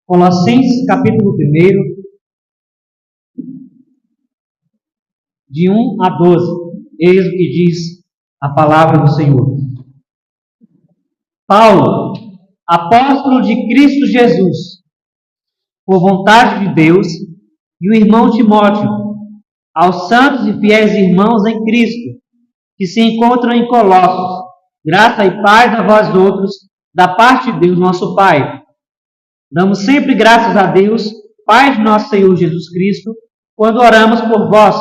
Colossenses capítulo 1, de 1 a 12. Eis o que diz a palavra do Senhor. Paulo, apóstolo de Cristo Jesus, por vontade de Deus, e o irmão Timóteo, aos santos e fiéis irmãos em Cristo, que se encontram em Colossos, graça e paz a vós outros, da parte de Deus nosso Pai. Damos sempre graças a Deus, Pai de nosso Senhor Jesus Cristo, quando oramos por vós,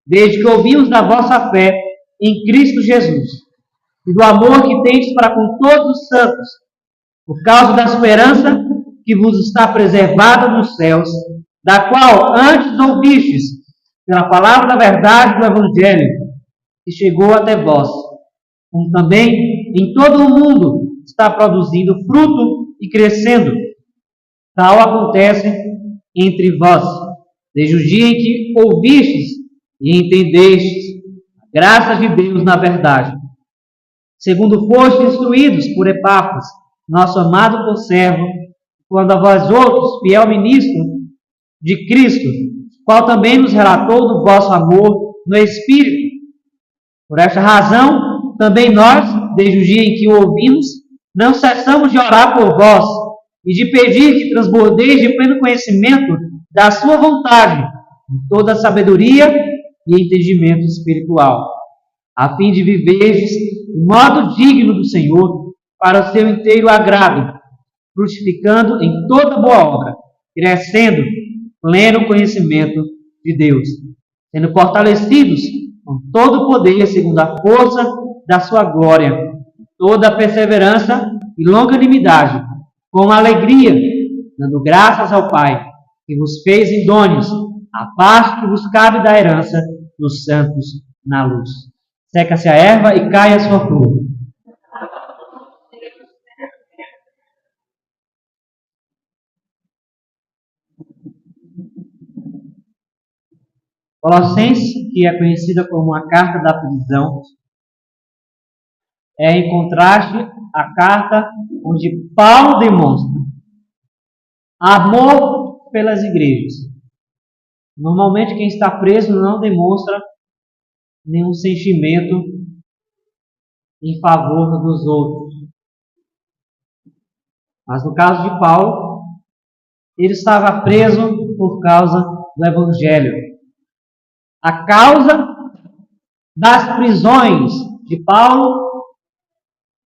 desde que ouvimos da vossa fé em Cristo Jesus, e do amor que tendes para com todos os santos, por causa da esperança que vos está preservada nos céus, da qual antes ouvistes, pela palavra da verdade do Evangelho, que chegou até vós, como também em todo o mundo está produzindo fruto e crescendo. Tal acontece entre vós, desde o dia em que ouvistes e entendestes a graça de Deus na verdade, segundo fostes instruídos por Epáfras, nosso amado conservo, quando a vós outros, fiel ministro de Cristo, qual também nos relatou do vosso amor no Espírito. Por esta razão, também nós, desde o dia em que o ouvimos, não cessamos de orar por vós e de pedir que transbordeis de pleno conhecimento da sua vontade, em toda a sabedoria e entendimento espiritual, a fim de viverdes de modo digno do Senhor, para o seu inteiro agrado, frutificando em toda boa obra, crescendo pleno conhecimento de Deus, sendo fortalecidos com todo o poder, segundo a força da sua glória, toda a perseverança e longanimidade, com alegria, dando graças ao Pai, que vos fez idôneos à parte que vos cabe da herança dos santos na luz. Seca-se a erva e cai a sua flor. Colossenses, que é conhecida como a carta da prisão, é em contraste à carta onde Paulo demonstra amor pelas igrejas. Normalmente quem está preso não demonstra nenhum sentimento em favor dos outros. Mas no caso de Paulo, ele estava preso por causa do Evangelho. A causa das prisões de Paulo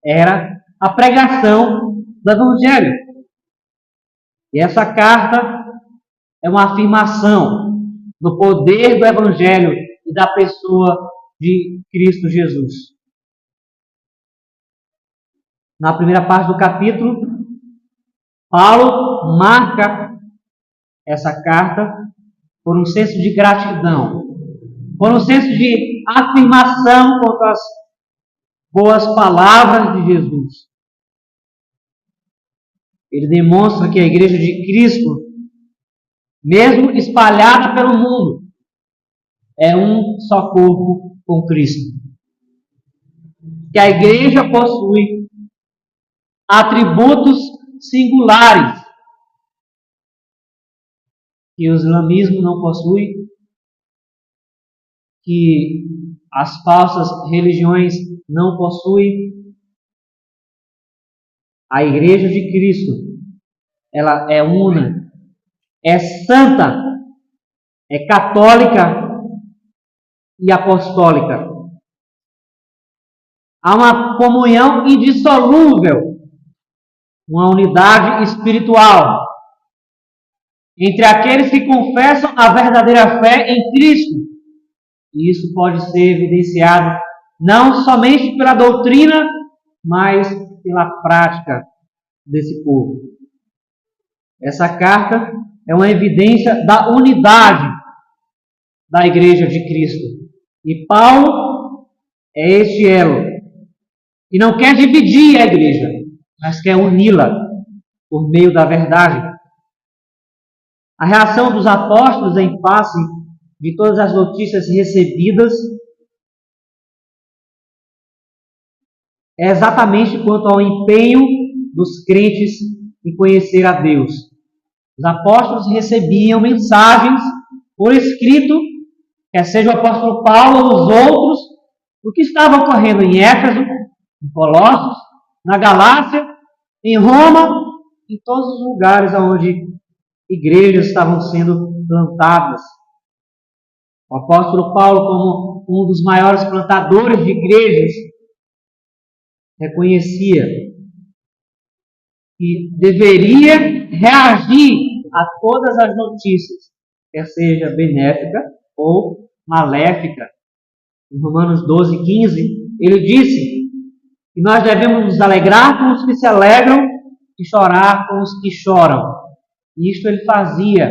era a pregação do Evangelho. E essa carta é uma afirmação do poder do Evangelho e da pessoa de Cristo Jesus. Na primeira parte do capítulo, Paulo marca essa carta por um senso de gratidão, por um senso de afirmação contra as boas palavras de Jesus. Ele demonstra que a igreja de Cristo, mesmo espalhada pelo mundo, é um só corpo com Cristo. Que a igreja possui atributos singulares que o islamismo não possui, que as falsas religiões não possuem. A igreja de Cristo, ela é una, é santa, é católica e apostólica. Há uma comunhão indissolúvel, uma unidade espiritual entre aqueles que confessam a verdadeira fé em Cristo. E isso pode ser evidenciado não somente pela doutrina, mas pela prática desse povo. Essa carta é uma evidência da unidade da igreja de Cristo. E Paulo é este elo, que não quer dividir a igreja, mas quer uni-la por meio da verdade. A reação dos apóstolos em face de todas as notícias recebidas é exatamente quanto ao empenho dos crentes em conhecer a Deus. Os apóstolos recebiam mensagens por escrito, quer seja o apóstolo Paulo ou os outros, do que estava ocorrendo em Éfeso, em Colossos, na Galácia, em Roma, em todos os lugares onde igrejas estavam sendo plantadas. O apóstolo Paulo, como um dos maiores plantadores de igrejas, reconhecia que deveria reagir a todas as notícias, quer seja benéfica ou maléfica. Em Romanos 12, 15, ele disse que nós devemos nos alegrar com os que se alegram e chorar com os que choram. E isto ele fazia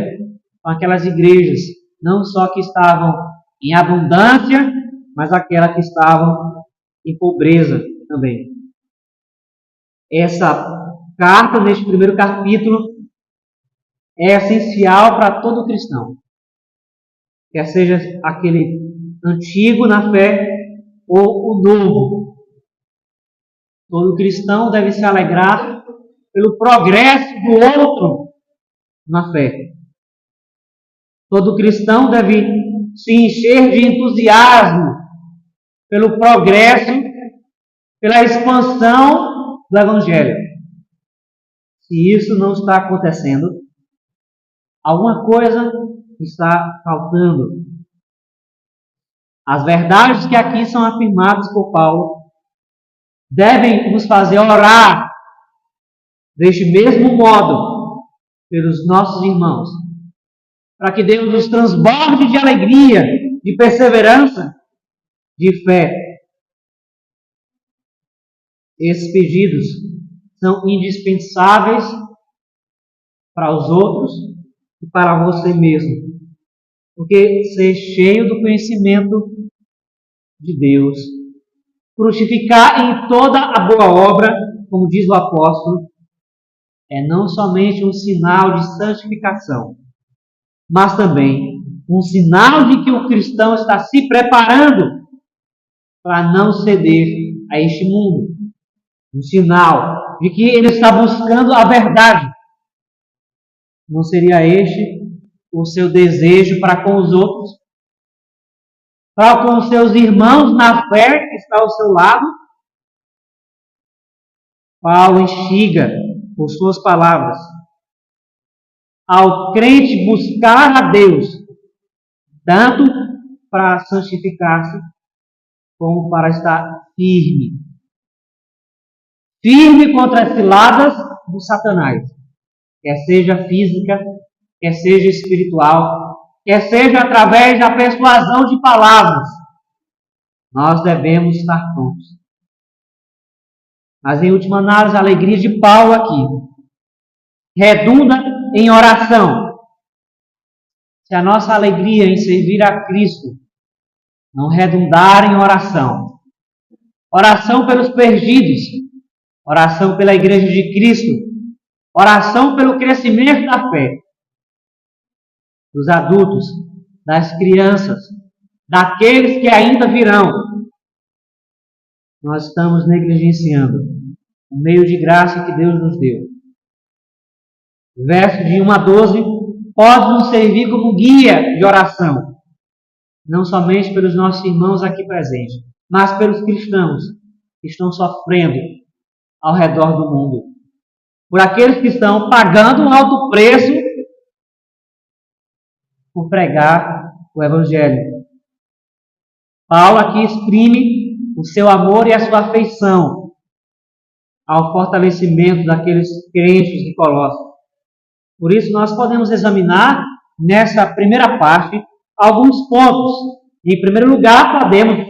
com aquelas igrejas, não só que estavam em abundância, mas aquelas que estavam em pobreza também. Essa carta, neste primeiro capítulo, é essencial para todo cristão, quer seja aquele antigo na fé ou o novo. Todo cristão deve se alegrar pelo progresso do outro na fé. Todo cristão deve se encher de entusiasmo pelo progresso, pela expansão do Evangelho. Se isso não está acontecendo, alguma coisa está faltando. As verdades que aqui são afirmadas por Paulo devem nos fazer orar deste mesmo modo pelos nossos irmãos, para que Deus nos transborde de alegria, de perseverança, de fé. Esses pedidos são indispensáveis para os outros e para você mesmo, porque ser cheio do conhecimento de Deus, frutificar em toda a boa obra, como diz o apóstolo, é não somente um sinal de santificação, mas também um sinal de que o cristão está se preparando para não ceder a este mundo. Um sinal de que ele está buscando a verdade. Não seria este o seu desejo para com os outros? Para com os seus irmãos na fé que está ao seu lado? Paulo instiga por suas palavras ao crente buscar a Deus, tanto para santificar-se, como para estar firme. Firme contra as ciladas de Satanás, quer seja física, quer seja espiritual, quer seja através da persuasão de palavras. Nós devemos estar prontos. Mas, em última análise, a alegria de Paulo aqui redunda em oração. Se a nossa alegria em servir a Cristo não redundar em oração, oração pelos perdidos, oração pela Igreja de Cristo, oração pelo crescimento da fé dos adultos, das crianças, daqueles que ainda virão, nós estamos negligenciando o meio de graça que Deus nos deu. Verso de 1 a 12 pode nos servir como guia de oração, não somente pelos nossos irmãos aqui presentes, mas pelos cristãos que estão sofrendo ao redor do mundo, por aqueles que estão pagando um alto preço por pregar o Evangelho. Paulo aqui exprime o seu amor e a sua afeição ao fortalecimento daqueles crentes de Colossos. Por isso, nós podemos examinar nessa primeira parte alguns pontos. Em primeiro lugar, podemos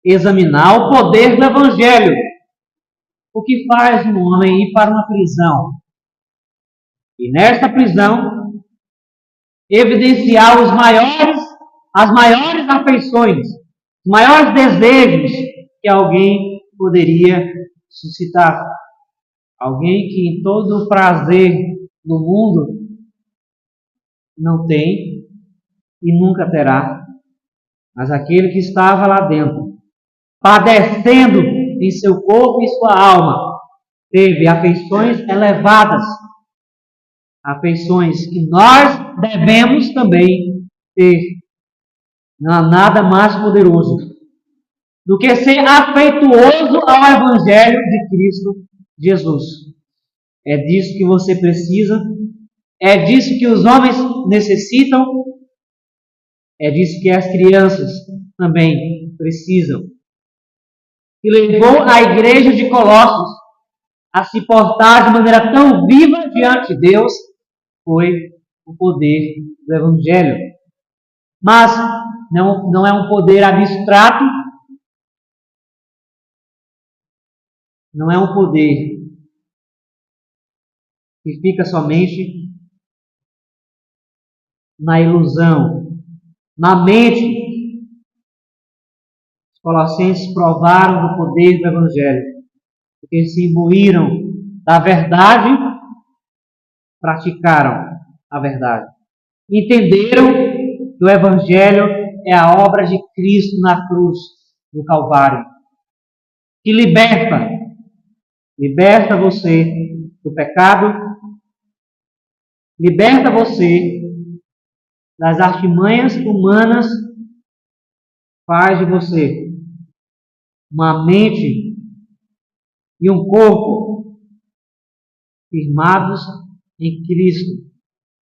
examinar o poder do Evangelho. O que faz um homem ir para uma prisão? E nesta prisão, evidenciar as maiores afeições, os maiores desejos que alguém poderia suscitar. Alguém que em todo o prazer do mundo não tem e nunca terá. Mas aquele que estava lá dentro, padecendo em seu corpo e sua alma, teve afeições elevadas afeições que nós devemos também ter. Não há nada mais poderoso do que ser afeituoso ao Evangelho de Cristo Jesus. É disso que você precisa, é disso que os homens necessitam, é disso que as crianças também precisam. Que levou a igreja de Colossos a se portar de maneira tão viva diante de Deus foi o poder do Evangelho. Mas não é um poder abstrato, não é um poder que fica somente na ilusão, na mente. Os colossenses provaram do poder do Evangelho, porque se imbuíram da verdade, praticaram a verdade. Entenderam que o Evangelho é a obra de Cristo na cruz, no Calvário, que liberta você do pecado, liberta você das artimanhas humanas, faz de você uma mente e um corpo firmados em Cristo.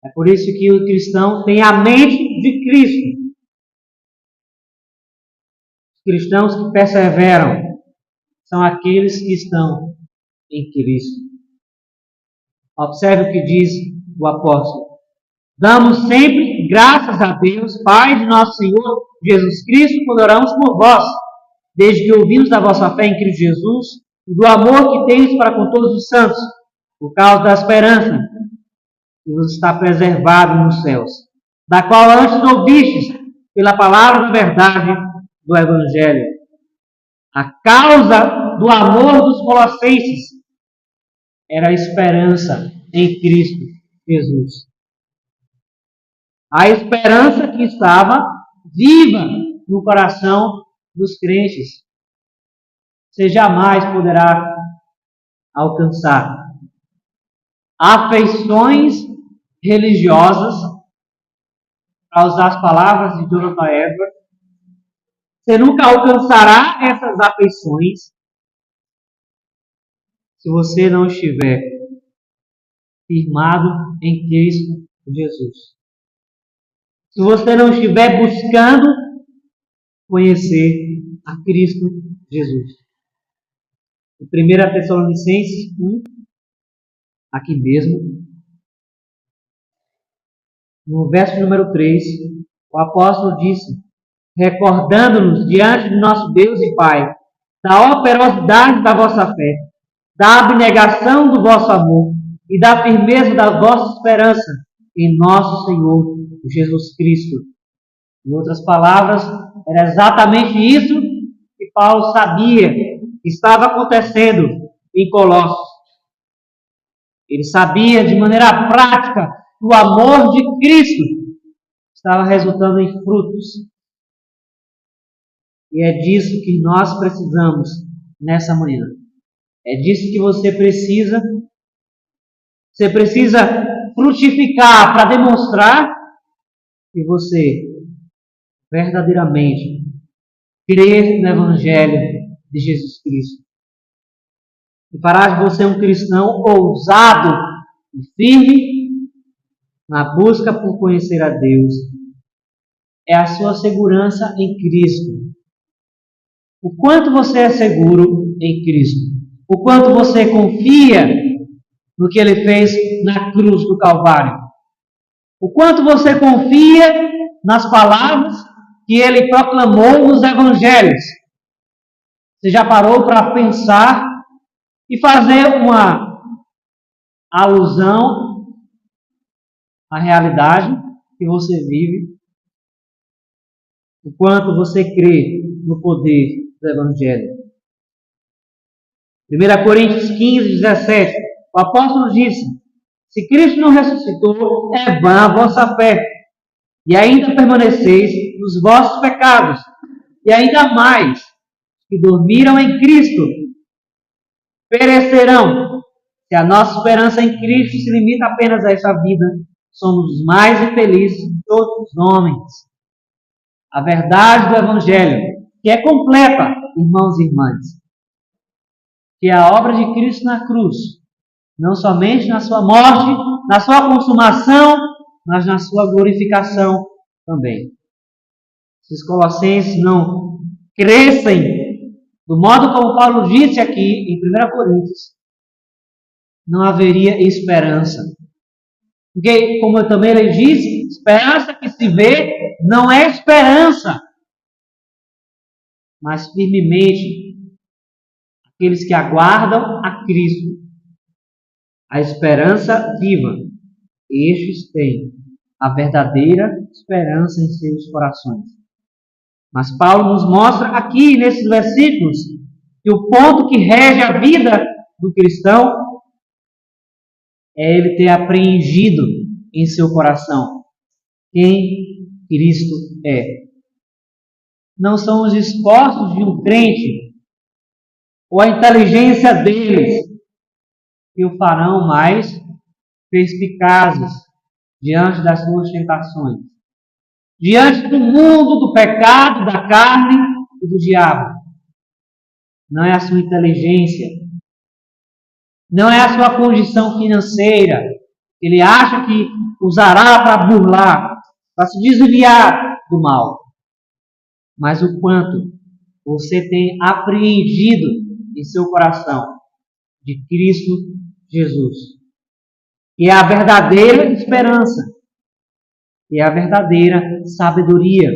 É por isso que o cristão tem a mente de Cristo. Os cristãos que perseveram são aqueles que estão em Cristo. Observe o que diz o apóstolo. Damos sempre graças a Deus, Pai de nosso Senhor Jesus Cristo, quando oramos por vós, desde que ouvimos da vossa fé em Cristo Jesus e do amor que tendes para com todos os santos, por causa da esperança que vos está preservado nos céus, da qual antes ouvistes pela palavra da verdade do Evangelho. A causa do amor dos colossenses era a esperança em Cristo Jesus. A esperança que estava viva no coração dos crentes. Você jamais poderá alcançar afeições religiosas, para usar as palavras de Jonathan Edwards. Você nunca alcançará essas afeições se você não estiver firmado em Cristo Jesus. Se você não estiver buscando conhecer a Cristo Jesus. Em 1 Tessalonicenses 1, aqui mesmo, no verso número 3, o apóstolo disse, recordando-nos diante de nosso Deus e Pai, da operosidade da vossa fé, da abnegação do vosso amor e da firmeza da vossa esperança em nosso Senhor Jesus Cristo. Em outras palavras, era exatamente isso que Paulo sabia que estava acontecendo em Colossos. Ele sabia de maneira prática que o amor de Cristo estava resultando em frutos. E é disso que nós precisamos nessa manhã. É disso que você precisa. Você precisa frutificar para demonstrar que você verdadeiramente crê no Evangelho de Jesus Cristo. E fará de você um cristão ousado e firme na busca por conhecer a Deus. É a sua segurança em Cristo. O quanto você é seguro em Cristo. O quanto você confia no que Ele fez na cruz do Calvário. O quanto você confia nas palavras que Ele proclamou nos Evangelhos. Você já parou para pensar e fazer uma alusão à realidade que você vive? O quanto você crê no poder do Evangelho. 1 Coríntios 15, 17, o apóstolo disse, se Cristo não ressuscitou, é vã a vossa fé, e ainda permaneceis nos vossos pecados, e ainda mais, que dormiram em Cristo, perecerão. Se a nossa esperança em Cristo se limita apenas a essa vida, somos os mais infelizes de todos os homens. A verdade do Evangelho, que é completa, irmãos e irmãs, que é a obra de Cristo na cruz, não somente na sua morte, na sua consumação, mas na sua glorificação também. Se os colossenses não crescem do modo como Paulo disse aqui em 1 Coríntios, não haveria esperança. Porque, como eu também lhe disse, esperança que se vê não é esperança, mas firmemente aqueles que aguardam a Cristo, a esperança viva, estes têm a verdadeira esperança em seus corações. Mas Paulo nos mostra aqui, nesses versículos, que o ponto que rege a vida do cristão é ele ter apreendido em seu coração quem Cristo é. Não são os esforços de um crente ou a inteligência deles que o farão mais perspicazes diante das suas tentações, diante do mundo, do pecado, da carne e do diabo. Não é a sua inteligência, não é a sua condição financeira, que ele acha que usará para burlar, para se desviar do mal, mas o quanto você tem apreendido em seu coração de Cristo Jesus, que é a verdadeira esperança, que é a verdadeira sabedoria.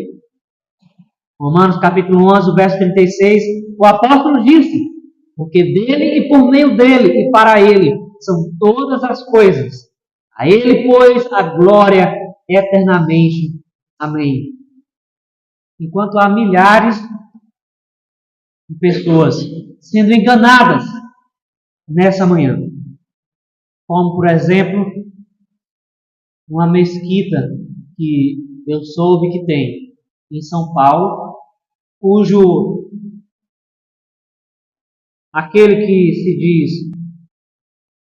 Romanos capítulo 11, verso 36, o apóstolo disse: porque dele e por meio dele e para ele são todas as coisas. A ele, pois, a glória eternamente. Amém. Enquanto há milhares de pessoas sendo enganadas nessa manhã, como, por exemplo, uma mesquita que eu soube que tem em São Paulo, cujo aquele que se diz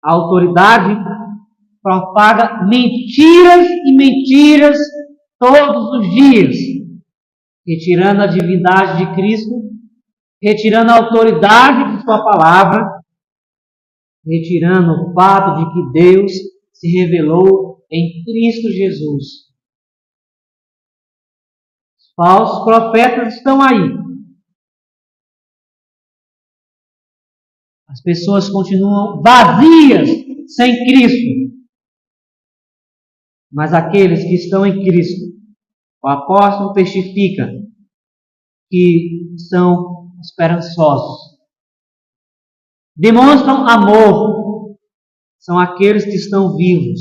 autoridade propaga mentiras e mentiras todos os dias, retirando a divindade de Cristo, retirando a autoridade de sua palavra, retirando o fato de que Deus se revelou em Cristo Jesus. Os falsos profetas estão aí. As pessoas continuam vazias sem Cristo. Mas aqueles que estão em Cristo, o apóstolo testifica que são esperançosos. Demonstram amor. São aqueles que estão vivos,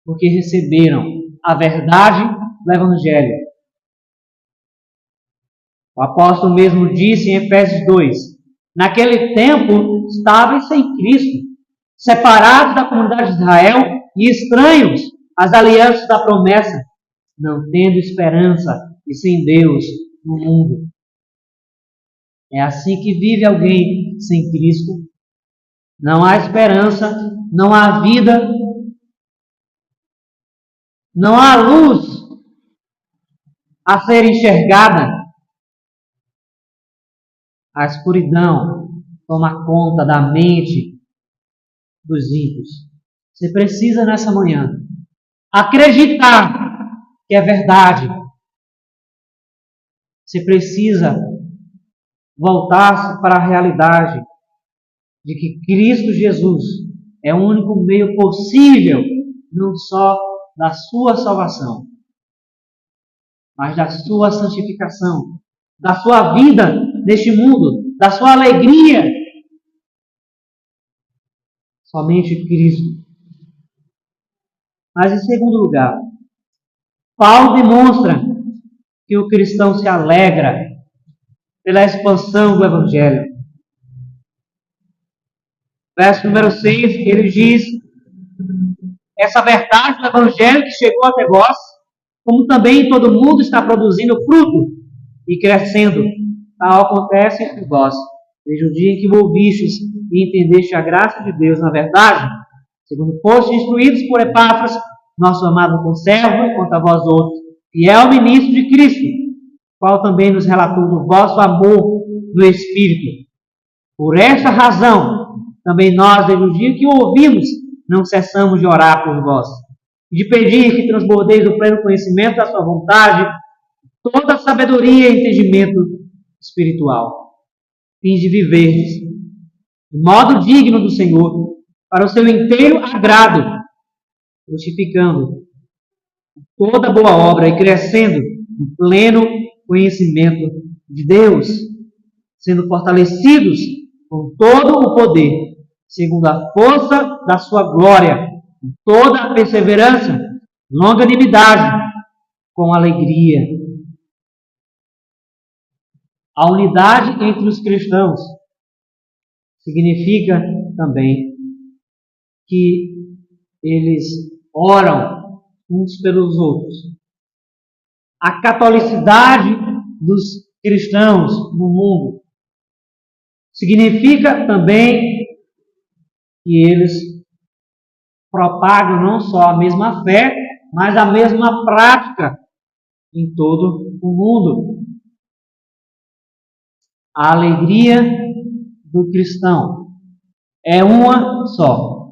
porque receberam a verdade do Evangelho. O apóstolo mesmo disse em Efésios 2, naquele tempo estáveis sem Cristo, separados da comunidade de Israel e estranhos às alianças da promessa, não tendo esperança e sem Deus no mundo. É assim que vive alguém sem Cristo. Não há esperança, não há vida, não há luz a ser enxergada. A escuridão toma conta da mente dos ímpios. Você precisa nessa manhã acreditar que é verdade. Você precisa voltar para a realidade de que Cristo Jesus é o único meio possível, não só da sua salvação, mas da sua santificação, da sua vida neste mundo, da sua alegria. Somente Cristo. Mas em segundo lugar, Paulo demonstra que o cristão se alegra pela expansão do Evangelho. Verso número 6, ele diz: essa verdade do Evangelho que chegou até vós, como também todo mundo está produzindo fruto e crescendo, tal acontece entre vós, desde o dia em que o ouvistes e entendeste a graça de Deus na verdade, segundo fostes instruídos por Epáfras, nosso amado conservo, quanto a vós outros, fiel ministro de Cristo, qual também nos relatou do vosso amor no Espírito. Por esta razão, também nós, desde o dia que o ouvimos, não cessamos de orar por vós, e de pedir que transbordeis o pleno conhecimento da sua vontade, toda a sabedoria e entendimento espiritual, fins de viverdes de modo digno do Senhor, para o seu inteiro agrado, justificando toda boa obra e crescendo no pleno conhecimento de Deus, sendo fortalecidos com todo o poder, segundo a força da sua glória, com toda a perseverança, longanimidade, com alegria. A unidade entre os cristãos significa também que eles oram uns pelos outros. A catolicidade dos cristãos no mundo significa também que eles propagam não só a mesma fé, mas a mesma prática em todo o mundo. A alegria do cristão é uma só.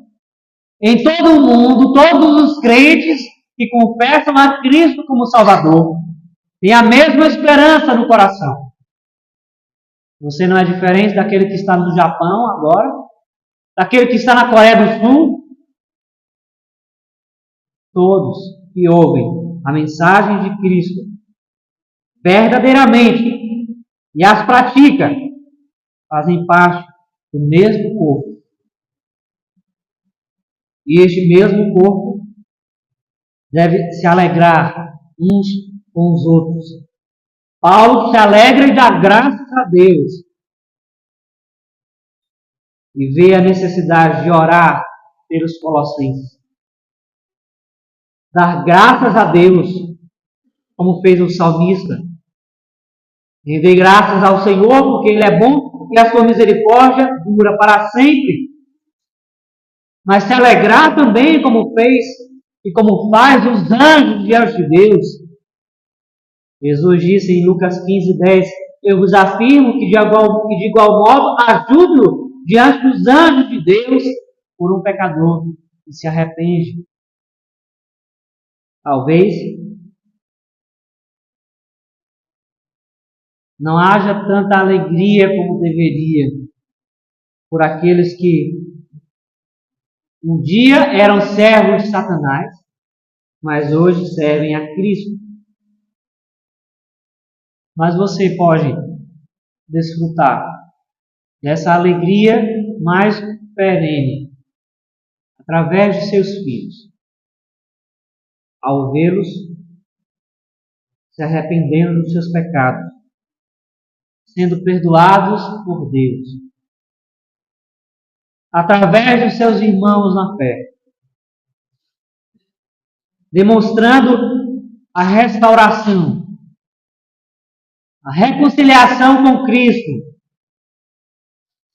Em todo o mundo, todos os crentes que confessam a Cristo como Salvador têm a mesma esperança no coração. Você não é diferente daquele que está no Japão agora, daquele que está na Coreia do Sul. Todos que ouvem a mensagem de Cristo verdadeiramente e as pratica, fazem parte do mesmo corpo. E este mesmo corpo deve se alegrar uns com os outros. Paulo se alegra e dá graças a Deus. E vê a necessidade de orar pelos colossenses. Dar graças a Deus, como fez o salmista. Render graças ao Senhor, porque Ele é bom e a sua misericórdia dura para sempre. Mas se alegrar também, como fez e como faz os anjos diante de Deus. Jesus disse em Lucas 15:10: eu vos afirmo que de igual modo há júbilo diante dos anjos de Deus por um pecador que se arrepende. Talvez não haja tanta alegria como deveria por aqueles que um dia eram servos de Satanás, mas hoje servem a Cristo. Mas você pode desfrutar dessa alegria mais perene através de seus filhos, ao vê-los se arrependendo dos seus pecados, sendo perdoados por Deus, através dos seus irmãos na fé, demonstrando a restauração, a reconciliação com Cristo.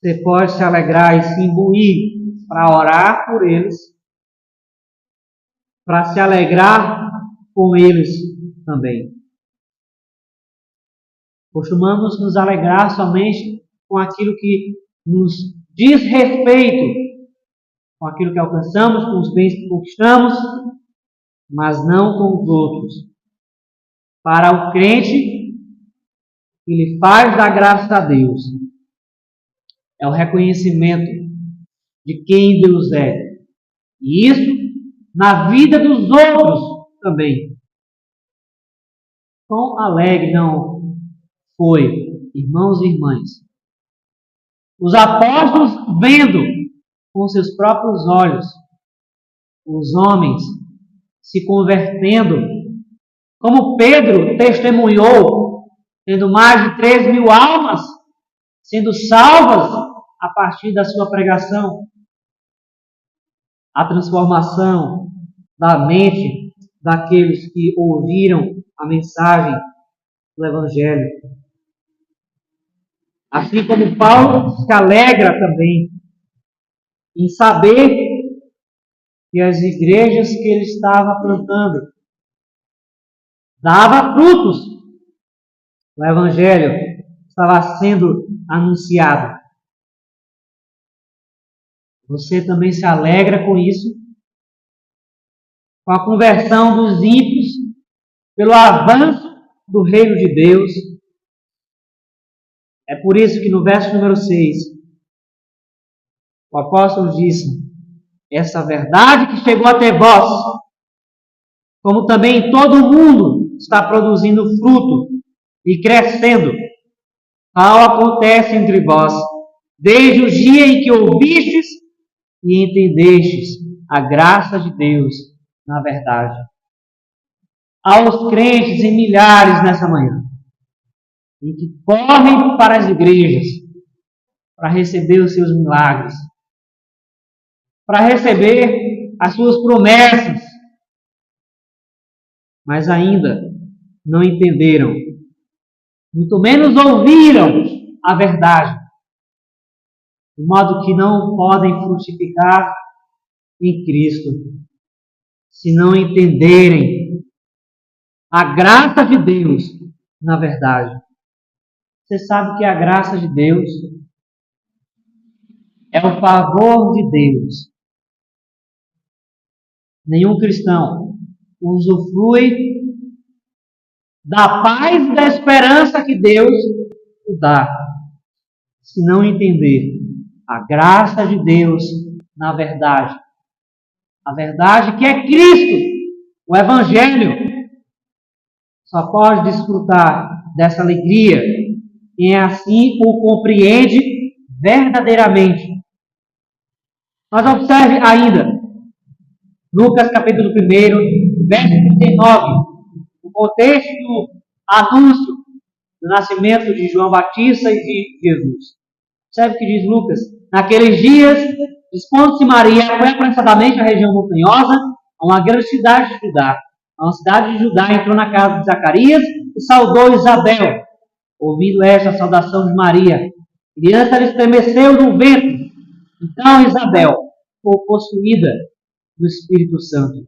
Você pode se alegrar e se imbuir para orar por eles, para se alegrar com eles também. Costumamos nos alegrar somente com aquilo que nos diz respeito, com aquilo que alcançamos, com os bens que conquistamos, mas não com os outros. Para o crente, ele faz da graça a Deus. É o reconhecimento de quem Deus é. E isso na vida dos outros também. Quão alegre não foi, irmãos e irmãs, os apóstolos vendo com seus próprios olhos os homens se convertendo, como Pedro testemunhou, tendo mais de 3.000 almas sendo salvas a partir da sua pregação. A transformação da mente daqueles que ouviram a mensagem do Evangelho. Assim como Paulo se alegra também em saber que as igrejas que ele estava plantando davam frutos. O Evangelho estava sendo anunciado. Você também se alegra com isso? Com a conversão dos ímpios, pelo avanço do reino de Deus? É por isso que no verso número 6, o apóstolo disse: essa verdade que chegou até vós, como também em todo o mundo está produzindo fruto e crescendo, tal acontece entre vós, desde o dia em que ouvistes e entendestes a graça de Deus na verdade. Aos crentes em milhares nessa manhã, em que correm para as igrejas para receber os seus milagres, para receber as suas promessas, mas ainda não entenderam, muito menos ouviram a verdade, de modo que não podem frutificar em Cristo, se não entenderem a graça de Deus na verdade. Você sabe que a graça de Deus é o favor de Deus. Nenhum cristão usufrui da paz e da esperança que Deus o dá, se não entender a graça de Deus na verdade. A verdade que é Cristo, o Evangelho. Só pode desfrutar dessa alegria quem assim o compreende verdadeiramente. Mas observe ainda, Lucas capítulo 1, verso 39, o contexto do anúncio do nascimento de João Batista e de Jesus. Observe o que diz Lucas: naqueles dias, dispondo-se Maria, foi apressadamente à região montanhosa, a uma grande cidade de Judá. A uma cidade de Judá entrou na casa de Zacarias e saudou Isabel. Ouvindo esta saudação de Maria, a criança lhe estremeceu no ventre. Então Isabel foi possuída do Espírito Santo.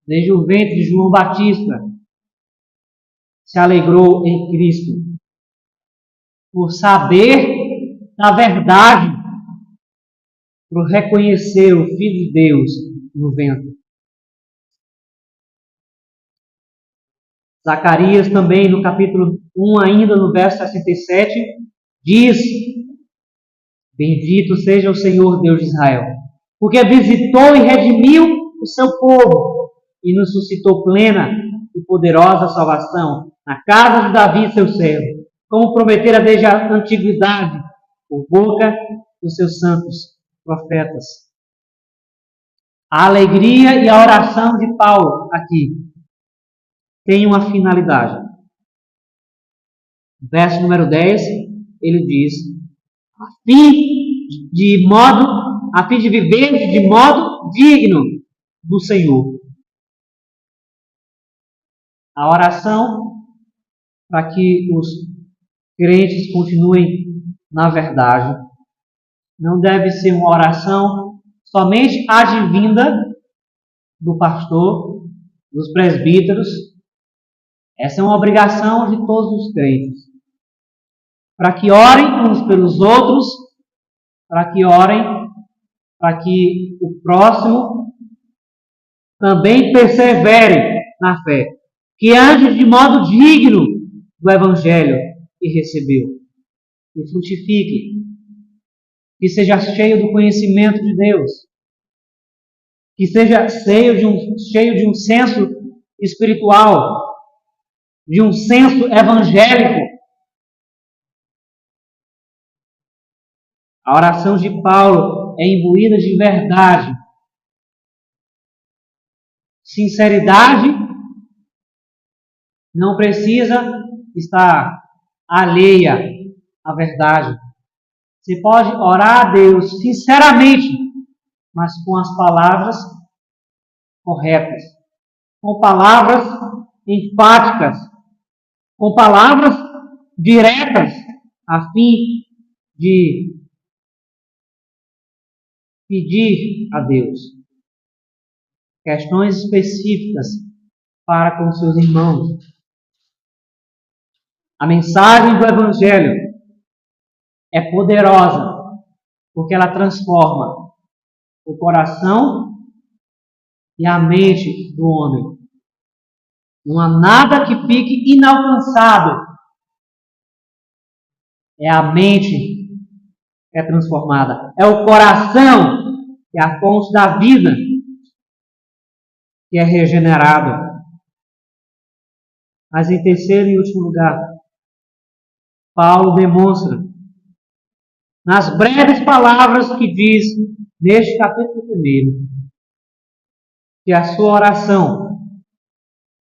Desde o ventre de João Batista se alegrou em Cristo, por saber da verdade, por reconhecer o Filho de Deus no ventre. Zacarias também, no capítulo 1, ainda no verso 67, diz: bendito seja o Senhor Deus de Israel, porque visitou e redimiu o seu povo e nos suscitou plena e poderosa salvação na casa de Davi, seu servo, como prometera desde a antiguidade, por boca dos seus santos profetas. A alegria e a oração de Paulo aqui tem uma finalidade. Verso número 10, ele diz: a fim de viver de modo digno do Senhor. A oração para que os crentes continuem na verdade não deve ser uma oração somente advinda do pastor, dos presbíteros. Essa é uma obrigação de todos os crentes. Para que orem uns pelos outros, para que orem, para que o próximo também persevere na fé, que ande de modo digno do Evangelho que recebeu, que frutifique, que seja cheio do conhecimento de Deus, que seja cheio de um senso espiritual, de um senso evangélico. A oração de Paulo é imbuída de verdade, sinceridade. Não precisa estar alheia à verdade. Você pode orar a Deus sinceramente, mas com as palavras corretas, com palavras enfáticas, com palavras diretas a fim de pedir a Deus questões específicas para com seus irmãos. A mensagem do Evangelho é poderosa porque ela transforma o coração e a mente do homem. Não há nada que fique inalcançável. É a mente que é transformada. É o coração que é a fonte da vida que é regenerado. Mas em terceiro e último lugar, Paulo demonstra, nas breves palavras que diz neste capítulo 1, que a sua oração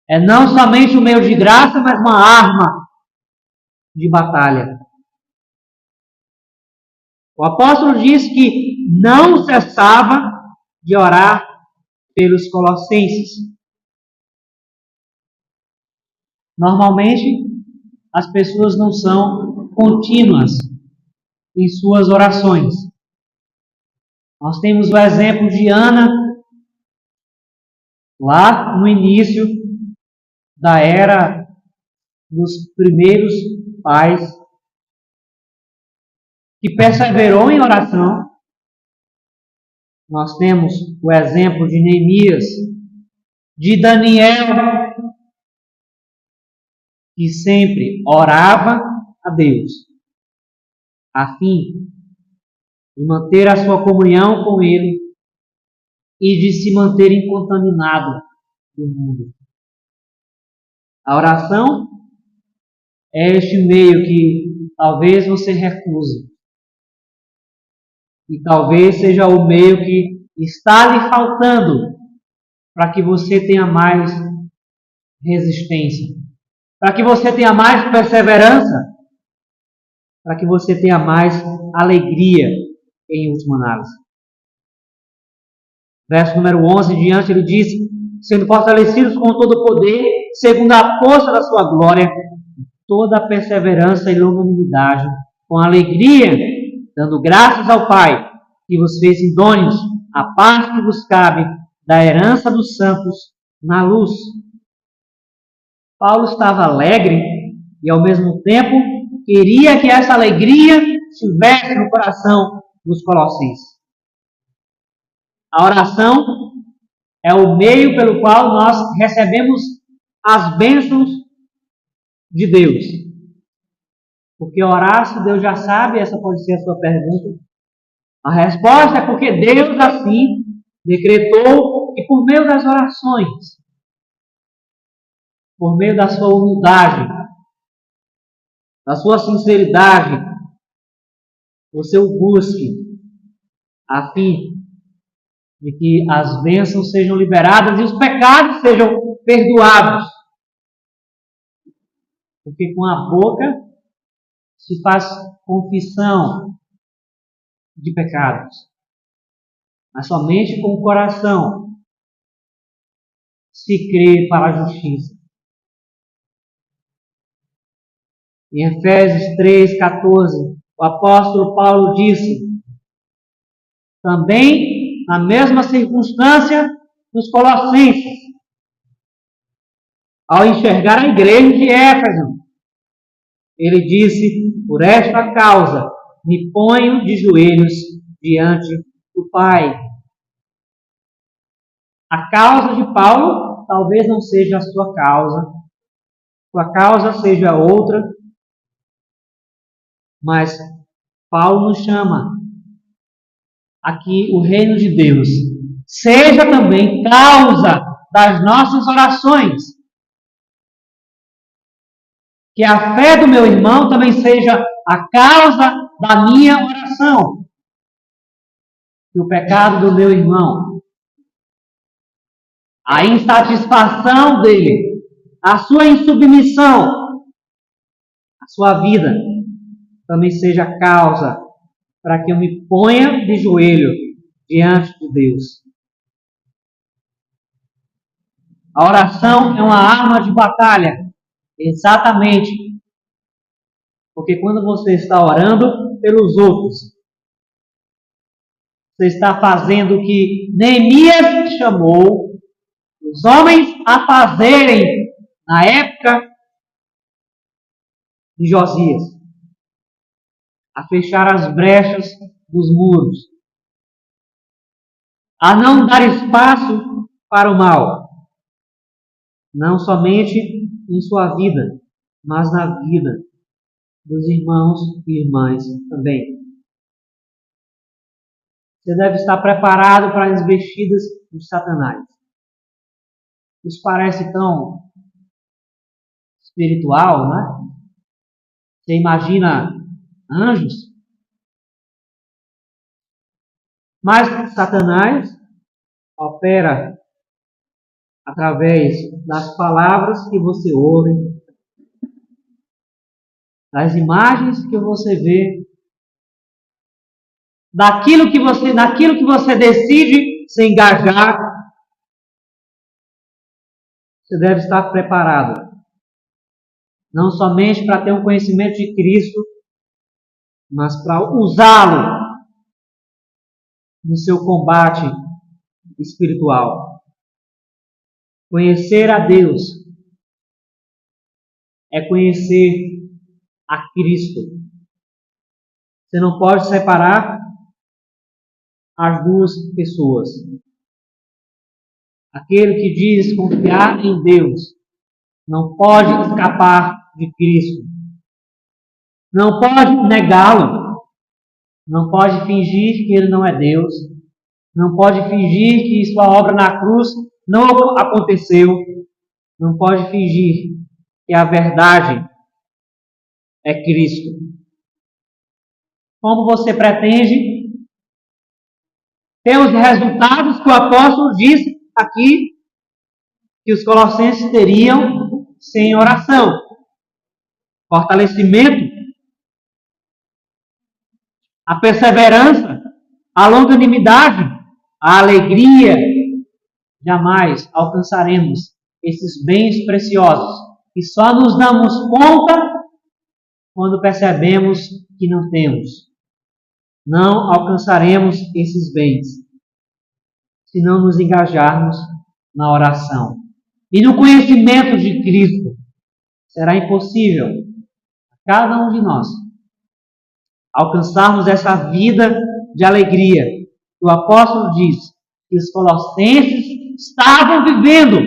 é não somente um meio de graça, mas uma arma de batalha. O apóstolo diz que não cessava de orar pelos colossenses. Normalmente, as pessoas não são contínuas em suas orações. Nós temos o exemplo de Ana, lá no início da era dos primeiros pais, que perseverou em oração. Nós temos o exemplo de Neemias, de Daniel, que sempre orava a Deus, a fim de manter a sua comunhão com Ele e de se manter incontaminado do mundo. A oração é este meio que talvez você recuse. E talvez seja o meio que está lhe faltando para que você tenha mais resistência, para que você tenha mais perseverança, para que você tenha mais alegria em última análise. Verso número 11 em diante, ele diz: sendo fortalecidos com todo o poder, segundo a força da sua glória, toda a perseverança e longanimidade, com alegria, dando graças ao Pai, que vos fez idôneos à parte que vos cabe da herança dos santos na luz. Paulo estava alegre e, ao mesmo tempo, queria que essa alegria estivesse no coração dos colossenses. A oração é o meio pelo qual nós recebemos as bênçãos de Deus. Porque orar, se Deus já sabe, essa pode ser a sua pergunta. A resposta é porque Deus assim decretou e por meio das orações, por meio da sua humildade, da sua sinceridade, você o busque a fim de que as bênçãos sejam liberadas e os pecados sejam perdoados. Porque com a boca se faz confissão de pecados, mas somente com o coração se crê para a justiça. Em Efésios 3,14, o apóstolo Paulo disse: também na mesma circunstância dos colossenses, ao enxergar a igreja de Éfeso, ele disse: por esta causa me ponho de joelhos diante do Pai. A causa de Paulo talvez não seja a sua causa seja outra, mas Paulo nos chama aqui o reino de Deus seja também causa das nossas orações. Que a fé do meu irmão também seja a causa da minha oração. Que o pecado do meu irmão, a insatisfação dele, a sua insubmissão, a sua vida, também seja causa para que eu me ponha de joelho diante de Deus. A oração é uma arma de batalha, exatamente Porque quando você está orando pelos outros, você está fazendo o que Neemias chamou os homens a fazerem na época de Josias, a fechar as brechas dos muros, a não dar espaço para o mal, não somente em sua vida, mas na vida dos irmãos e irmãs também. Você deve estar preparado para as investidas de Satanás. Isso parece tão espiritual, né? Você imagina anjos? Mas Satanás opera através das palavras que você ouve, das imagens que você vê, naquilo que você decide se engajar. Você deve estar preparado, não somente para ter um conhecimento de Cristo, mas para usá-lo no seu combate espiritual. Conhecer a Deus é conhecer a Cristo. Você não pode separar as duas pessoas. Aquele que diz confiar em Deus não pode escapar de Cristo. Não pode negá-lo. Não pode fingir que Ele não é Deus. Não pode fingir que sua obra na cruz não aconteceu. Não pode fingir que a verdade é Cristo. Como você pretende ter os resultados que o apóstolo disse aqui que os colossenses teriam sem oração? Fortalecimento, a perseverança, a longanimidade, a alegria. Jamais alcançaremos esses bens preciosos e só nos damos conta quando percebemos que não temos. Não alcançaremos esses bens se não nos engajarmos na oração. E no conhecimento de Cristo, será impossível a cada um de nós alcançarmos essa vida de alegria que o apóstolo diz que os colossenses estavam vivendo,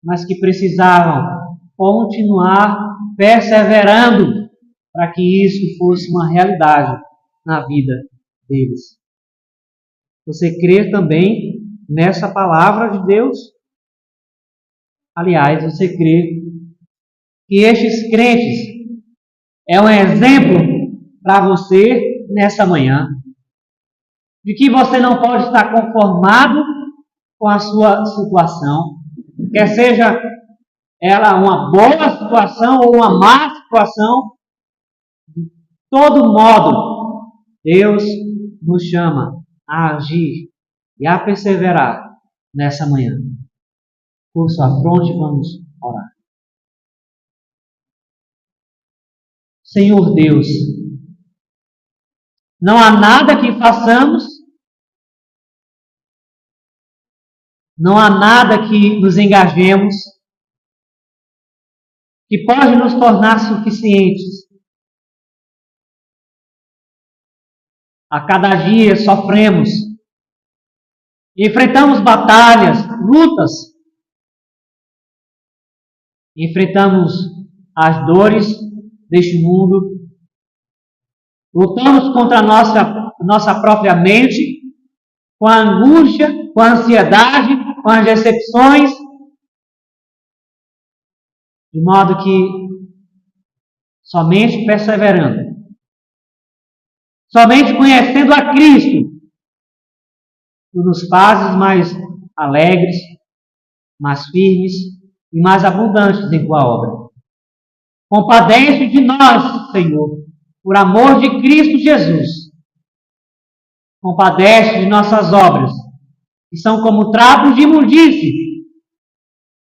mas que precisavam continuar perseverando para que isso fosse uma realidade na vida deles. Você crê também nessa palavra de Deus? Aliás, você crê que estes crentes é um exemplo para você nessa manhã, de que você não pode estar conformado com a sua situação, quer seja ela uma boa situação ou uma má situação, de todo modo, Deus nos chama a agir e a perseverar nessa manhã. Por sua fronte, vamos orar. Senhor Deus, não há nada que façamos, não há nada que nos engajemos que pode nos tornar suficientes. A cada dia sofremos, enfrentamos batalhas, lutas, enfrentamos as dores deste mundo, lutamos contra a nossa própria mente, com a angústia, com a ansiedade, com as decepções, de modo que somente perseverando, somente conhecendo a Cristo, tu nos fazes mais alegres, mais firmes e mais abundantes em tua obra. Compadece de nós, Senhor, por amor de Cristo Jesus. Compadece de nossas obras, que são como trapos de imundície.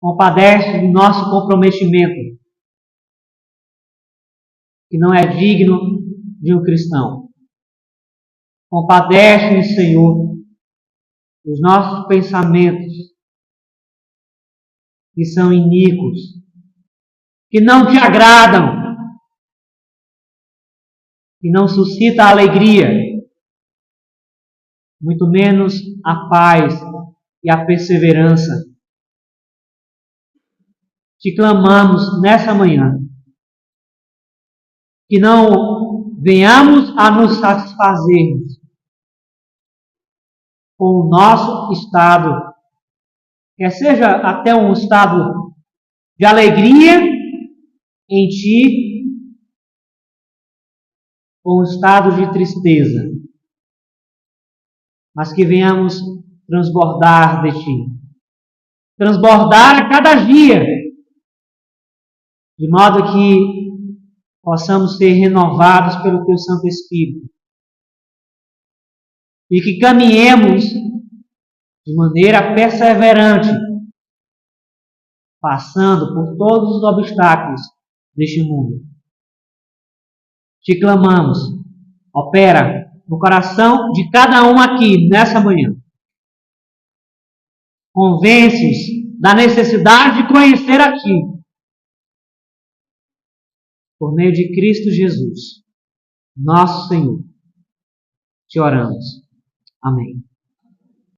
Compadece do nosso comprometimento que não é digno de um cristão. Compadece-nos, Senhor, dos nossos pensamentos que são iníquos, que não te agradam, que não suscitam alegria, muito menos a paz e a perseverança. Te clamamos nessa manhã que não venhamos a nos satisfazermos com o nosso estado, quer seja até um estado de alegria em Ti, ou um estado de tristeza, mas que venhamos transbordar de Ti, transbordar a cada dia, de modo que possamos ser renovados pelo Teu Santo Espírito e que caminhemos de maneira perseverante, passando por todos os obstáculos deste mundo. Te clamamos, opera no coração de cada um aqui nessa manhã. Convence-os da necessidade de conhecer a Ti, por meio de Cristo Jesus, nosso Senhor. Te oramos. Amém.